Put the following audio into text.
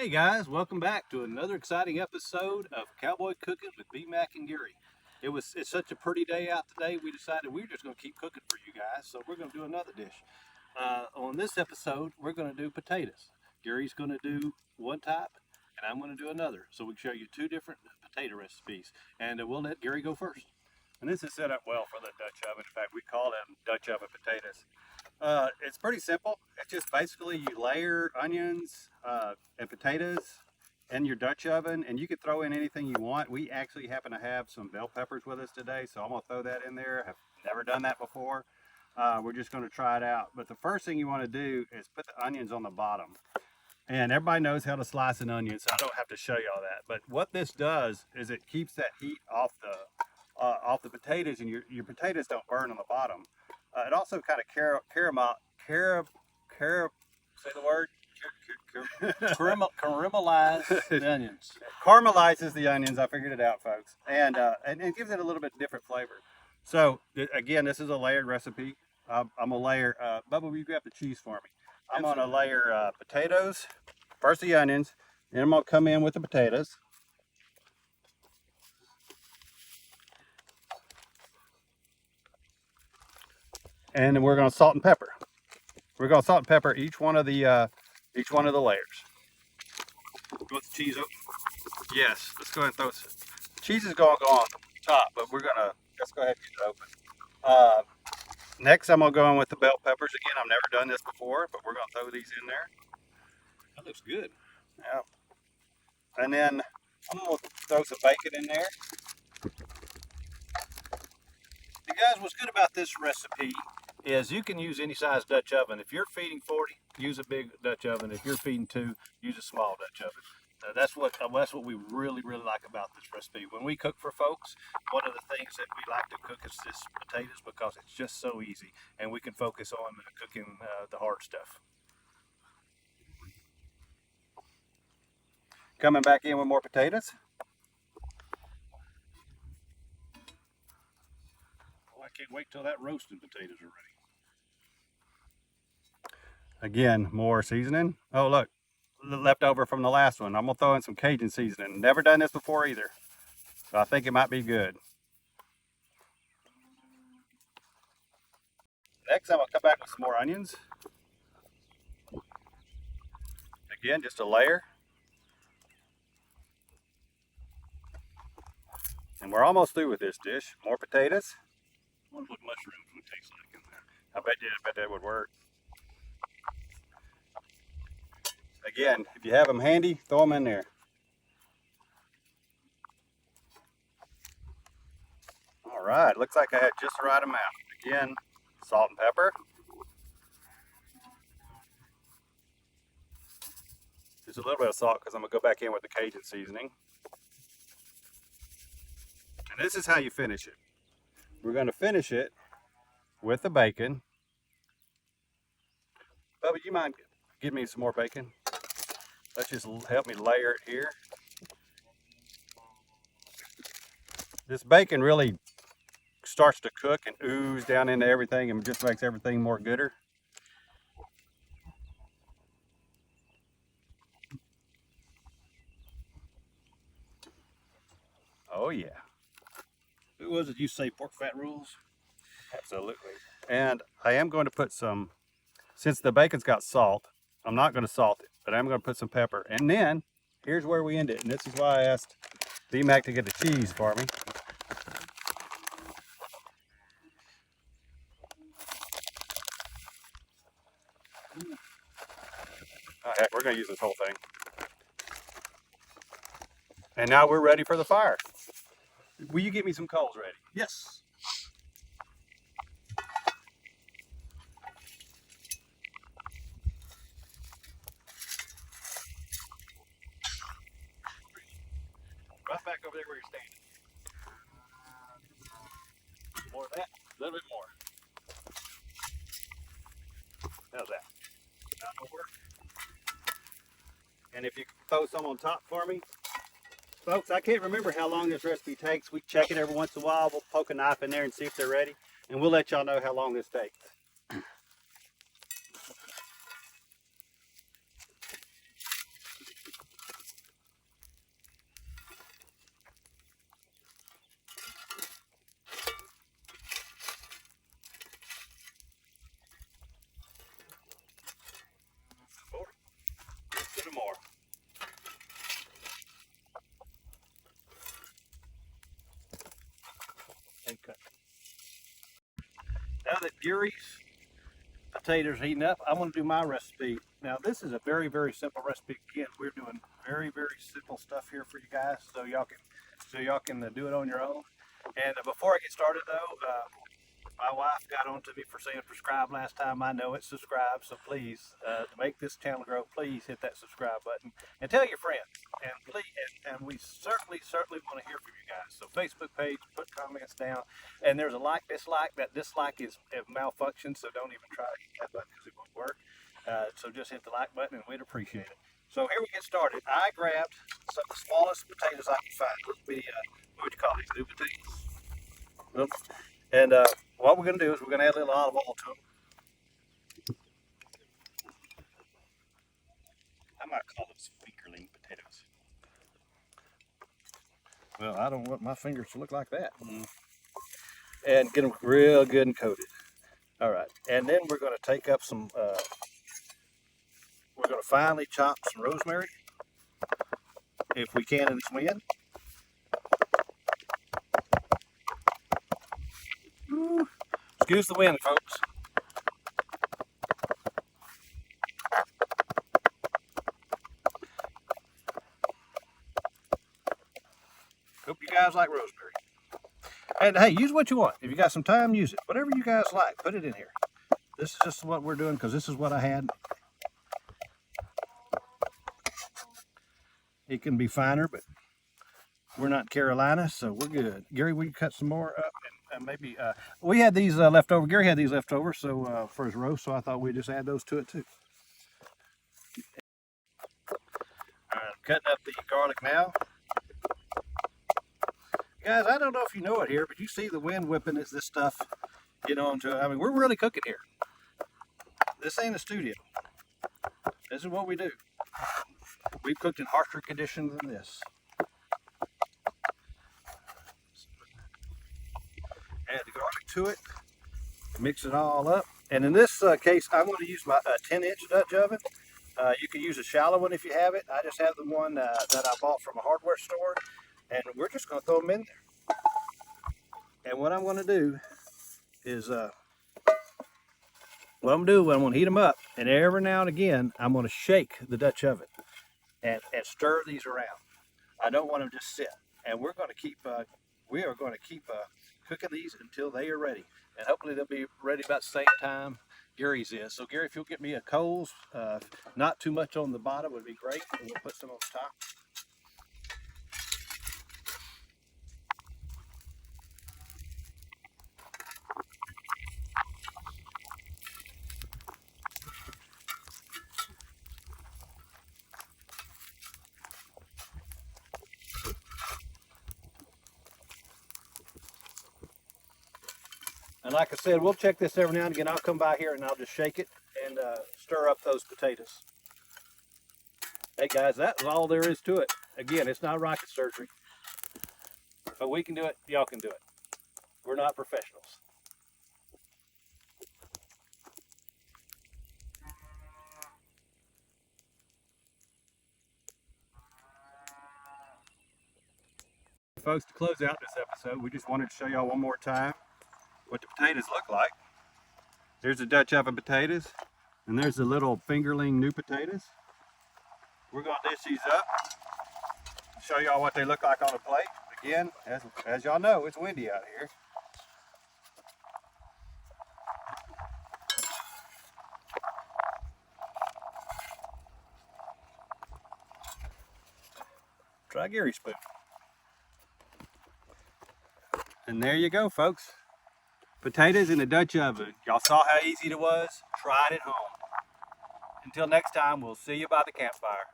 Hey guys, welcome back to another exciting episode of Cowboy Cooking with BMac and Garry. It's such a pretty day out today. We decided we are just going to keep cooking for you guys, so we're going to do another dish. On this episode, we're going to do potatoes. Gary's going to do one type, and I'm going to do another. So we can show you two different potato recipes, and we'll let Gary go first. And this is set up well for the Dutch oven. In fact, we call them Dutch oven potatoes. It's pretty simple. It's just basically you layer onions and potatoes in your Dutch oven, and you can throw in anything you want. We actually happen to have some bell peppers with us today, so I'm gonna throw that in there. I've never done that before. We're just gonna try it out. But the first thing you want to do is put the onions on the bottom. And everybody knows how to slice an onion, so I don't have to show you all that. But what this does is it keeps that heat off the potatoes, and your potatoes don't burn on the bottom. It also kind of say the word? Caramelize the onions. Caramelizes the onions. I figured it out, folks. And it gives it a little bit different flavor. So, again, this is a layered recipe. I'm going to layer, Bubba, will you grab the cheese for me? I'm going to layer potatoes, first the onions, then I'm going to come in with the potatoes. And then we're going to salt and pepper. We're going to salt and pepper each one of the layers. You want the cheese open? Yes, let's go ahead and throw some. Cheese is going to go on top, but let's go ahead and get it open. Next, I'm going to go in with the bell peppers. Again, I've never done this before, but we're going to throw these in there. That looks good. Yeah. And then I'm going to throw some bacon in there. You guys, what's good about this recipe is you can use any size Dutch oven. If you're feeding 40, use a big Dutch oven. If you're feeding 2, use a small Dutch oven. That's what we really like about this recipe. When we cook for folks, one of the things that we like to cook is this potatoes because it's just so easy, and we can focus on cooking the hard stuff. Coming back in with more potatoes. I can't wait till that roasted potatoes are ready. Again, more seasoning. Oh, look, leftover from the last one. I'm going to throw in some Cajun seasoning. Never done this before either, so I think it might be good. Next, I'm going to come back with some more onions. Again, just a layer. And we're almost through with this dish. More potatoes. I wonder what mushrooms would taste like in there. I bet that would work. Again, if you have them handy, throw them in there. All right, looks like I had just the right amount. Again, salt and pepper. Just a little bit of salt because I'm going to go back in with the Cajun seasoning. And this is how you finish it. We're going to finish it with the bacon. Bubba, you mind giving me some more bacon? Let's just help me layer it here. This bacon really starts to cook and ooze down into everything and just makes everything more gooder. Oh yeah. Who was it you say pork fat rules? Absolutely. And I am going to put some, since the bacon's got salt, I'm not going to salt it, but I'm going to put some pepper. And then, here's where we end it. And this is why I asked BMac to get the cheese for me. Oh, heck, we're going to use this whole thing. And now we're ready for the fire. Will you get me some coals ready? Yes. Right back over there where you're standing. More of that. A little bit more. How's that? That'll work. And if you throw some on top for me. Folks, I can't remember how long this recipe takes. We check it every once in a while. We'll poke a knife in there and see if they're ready. And we'll let y'all know how long this takes. more. And cut. Now that Gary's potatoes heating up, I'm going to do my recipe. Now this is a very, very simple recipe. Again, we're doing very, very simple stuff here for you guys, so y'all can do it on your own. And before I get started though, my wife got on to me for saying subscribe last time. I know it's subscribe, so please, to make this channel grow, please hit that subscribe button and tell your friends. And please, and we certainly want to hear from you guys. So Facebook page, put comments down. And there's a like, dislike. That dislike is malfunction, so don't even try to hit that button because it won't work. So just hit the like button and we'd appreciate it. So here we get started. I grabbed some of the smallest potatoes I could find. What would you call these? New potatoes? Nope. And what we're going to do is we're going to add a little olive oil to them. I might call them weakerling potatoes. Well, I don't want my fingers to look like that. And get them real good and coated. All right. And then we're going to take up some, we're going to finely chop some rosemary, if we can in this wind. Excuse the wind, folks. Hope you guys like rosemary. And hey, use what you want. If you got some time, use it. Whatever you guys like, put it in here. This is just what we're doing because this is what I had. It can be finer, but we're not Carolina, so we're good. Gary, will you cut some more up? And maybe, we had these left over. Gary had these left over so, for his roast, so I thought we'd just add those to it too. All right, I'm cutting up the garlic now. Guys, I don't know if you know it here, but you see the wind whipping as this stuff get onto it. I mean, we're really cooking here. This ain't a studio. This is what we do. We've cooked in harsher conditions than this. Add the garlic to it, mix it all up. And in this case, I'm going to use my 10-inch Dutch oven. You can use a shallow one if you have it. I just have the one that I bought from a hardware store. And we're just going to throw them in there. And what I'm going to do is, I'm going to heat them up. And every now and again, I'm going to shake the Dutch oven and stir these around. I don't want them to just sit. And we're going to keep, cooking these until they are ready. And hopefully they'll be ready about the same time Gary's is. So Gary, if you'll get me a coals, not too much on the bottom would be great. And we'll put some on the top. And like I said, we'll check this every now and again. I'll come by here and I'll just shake it and stir up those potatoes. Hey guys, that's all there is to it. Again, it's not rocket surgery. But we can do it, y'all can do it. We're not professionals. Folks, to close out this episode, we just wanted to show y'all one more time what the potatoes look like. There's the Dutch oven potatoes, and there's the little fingerling new potatoes. We're going to dish these up, show y'all what they look like on a plate. Again, as y'all know, it's windy out here. Try Gary's spoon. And there you go, folks. Potatoes in the Dutch oven. Y'all saw how easy it was? Try it at home. Until next time, we'll see you by the campfire.